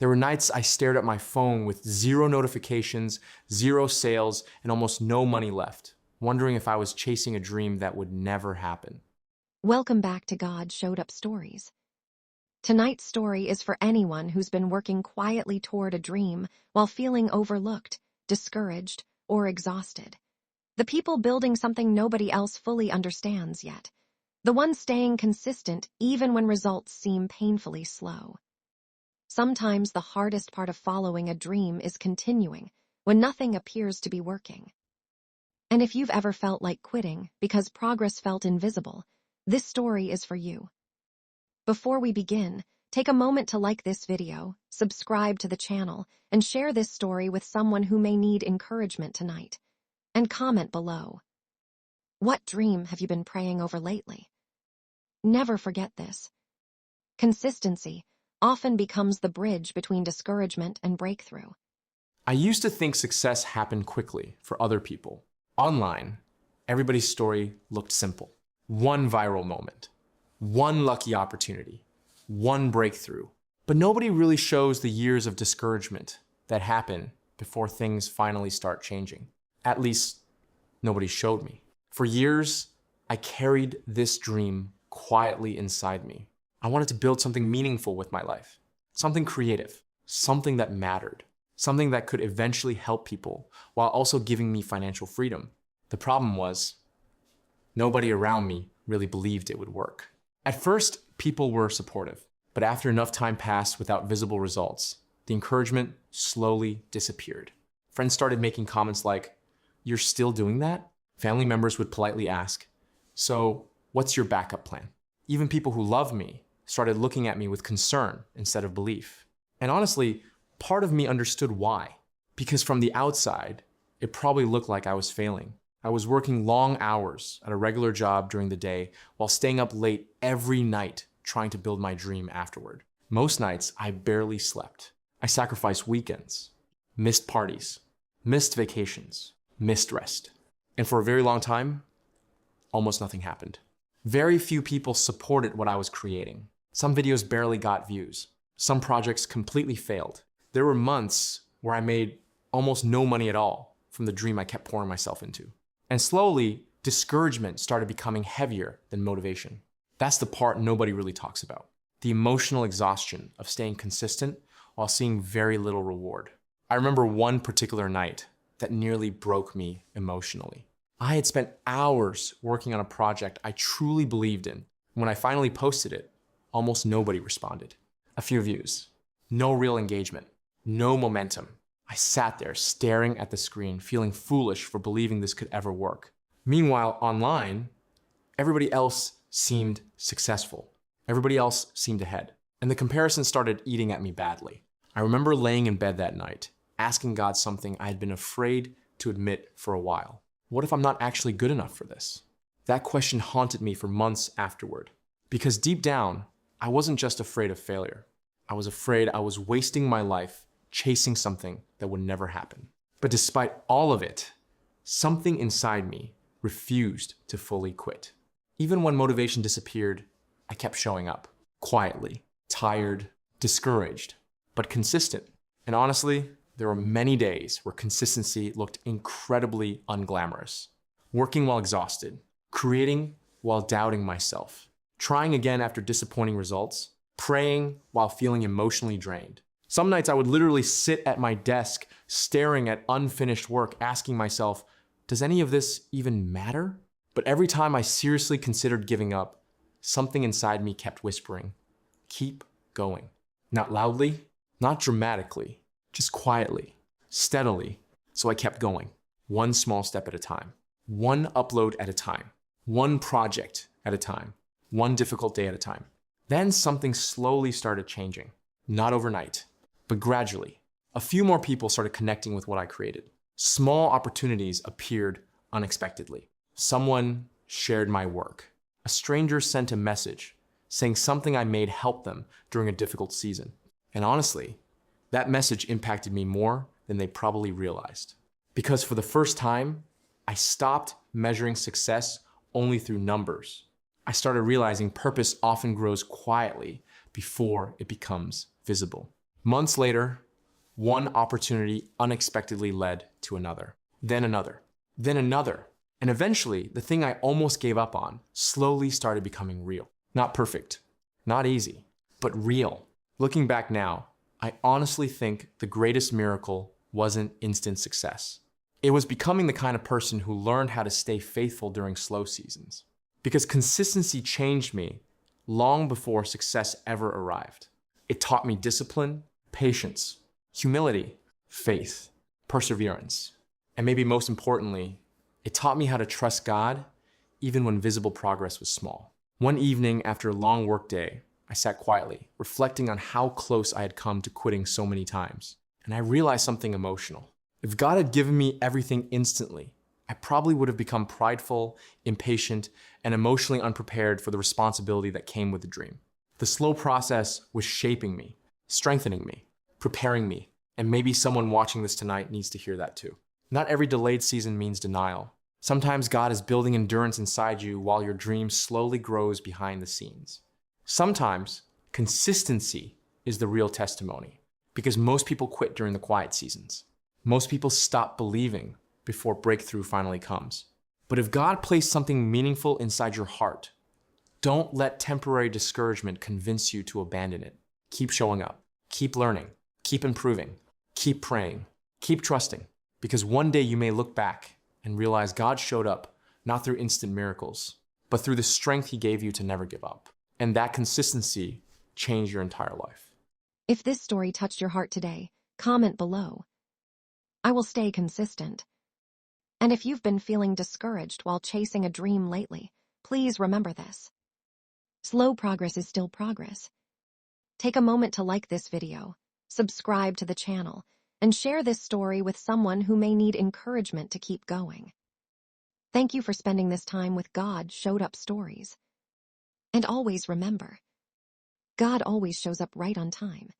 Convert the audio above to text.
There were nights I stared at my phone with zero notifications, zero sales, and almost no money left, wondering if I was chasing a dream that would never happen. Welcome back to God Showed Up Stories. Tonight's story is for anyone who's been working quietly toward a dream while feeling overlooked, discouraged, or exhausted. The people building something nobody else fully understands yet. The ones staying consistent even when results seem painfully slow. Sometimes the hardest part of following a dream is continuing when nothing appears to be working. And if you've ever felt like quitting because progress felt invisible, this story is for you. Before we begin, take a moment to like this video, subscribe to the channel, and share this story with someone who may need encouragement tonight. And comment below. What dream have you been praying over lately? Never forget this. Consistency often becomes the bridge between discouragement and breakthrough. I used to think success happened quickly for other people. Online, everybody's story looked simple. One viral moment, one lucky opportunity, one breakthrough. But nobody really shows the years of discouragement that happen before things finally start changing. At least, nobody showed me. For years, I carried this dream quietly inside me. I wanted to build something meaningful with my life, something creative, something that mattered, something that could eventually help people while also giving me financial freedom. The problem was, nobody around me really believed it would work. At first, people were supportive, but after enough time passed without visible results, the encouragement slowly disappeared. Friends started making comments like, "You're still doing that?" Family members would politely ask, "So, what's your backup plan?" Even people who loved me started looking at me with concern instead of belief. And honestly, part of me understood why. Because from the outside, it probably looked like I was failing. I was working long hours at a regular job during the day while staying up late every night trying to build my dream afterward. Most nights, I barely slept. I sacrificed weekends, missed parties, missed vacations, missed rest. And for a very long time, almost nothing happened. Very few people supported what I was creating. Some videos barely got views. Some projects completely failed. There were months where I made almost no money at all from the dream I kept pouring myself into. And slowly, discouragement started becoming heavier than motivation. That's the part nobody really talks about. The emotional exhaustion of staying consistent while seeing very little reward. I remember one particular night that nearly broke me emotionally. I had spent hours working on a project I truly believed in. When I finally posted it, almost nobody responded. A few views, no real engagement, no momentum. I sat there staring at the screen, feeling foolish for believing this could ever work. Meanwhile, online, everybody else seemed successful. Everybody else seemed ahead. And the comparison started eating at me badly. I remember laying in bed that night, asking God something I had been afraid to admit for a while. What if I'm not actually good enough for this? That question haunted me for months afterward. Because deep down, I wasn't just afraid of failure. I was afraid I was wasting my life chasing something that would never happen. But despite all of it, something inside me refused to fully quit. Even when motivation disappeared, I kept showing up, quietly, tired, discouraged, but consistent. And honestly, there were many days where consistency looked incredibly unglamorous. Working while exhausted, creating while doubting myself, trying again after disappointing results, praying while feeling emotionally drained. Some nights I would literally sit at my desk staring at unfinished work, asking myself, does any of this even matter? But every time I seriously considered giving up, something inside me kept whispering, keep going. Not loudly, not dramatically, just quietly, steadily. So I kept going, one small step at a time, one upload at a time, one project at a time, one difficult day at a time. Then something slowly started changing, not overnight, but gradually. A few more people started connecting with what I created. Small opportunities appeared unexpectedly. Someone shared my work. A stranger sent a message saying something I made helped them during a difficult season. And honestly, that message impacted me more than they probably realized. Because for the first time, I stopped measuring success only through numbers. I started realizing purpose often grows quietly before it becomes visible. Months later, one opportunity unexpectedly led to another, then another, then another. And eventually, the thing I almost gave up on slowly started becoming real. Not perfect, not easy, but real. Looking back now, I honestly think the greatest miracle wasn't instant success. It was becoming the kind of person who learned how to stay faithful during slow seasons. Because consistency changed me long before success ever arrived. It taught me discipline, patience, humility, faith, perseverance, and maybe most importantly, it taught me how to trust God even when visible progress was small. One evening after a long workday, I sat quietly, reflecting on how close I had come to quitting so many times, and I realized something emotional. If God had given me everything instantly, I probably would have become prideful, impatient, and emotionally unprepared for the responsibility that came with the dream. The slow process was shaping me, strengthening me, preparing me, and maybe someone watching this tonight needs to hear that too. Not every delayed season means denial. Sometimes God is building endurance inside you while your dream slowly grows behind the scenes. Sometimes consistency is the real testimony, because most people quit during the quiet seasons. Most people stop believing before breakthrough finally comes. But if God placed something meaningful inside your heart, don't let temporary discouragement convince you to abandon it. Keep showing up, keep learning, keep improving, keep praying, keep trusting, because one day you may look back and realize God showed up not through instant miracles, but through the strength He gave you to never give up. And that consistency changed your entire life. If this story touched your heart today, comment below. I will stay consistent. And if you've been feeling discouraged while chasing a dream lately, please remember this. Slow progress is still progress. Take a moment to like this video, subscribe to the channel, and share this story with someone who may need encouragement to keep going. Thank you for spending this time with God Showed Up Stories. And always remember, God always shows up right on time.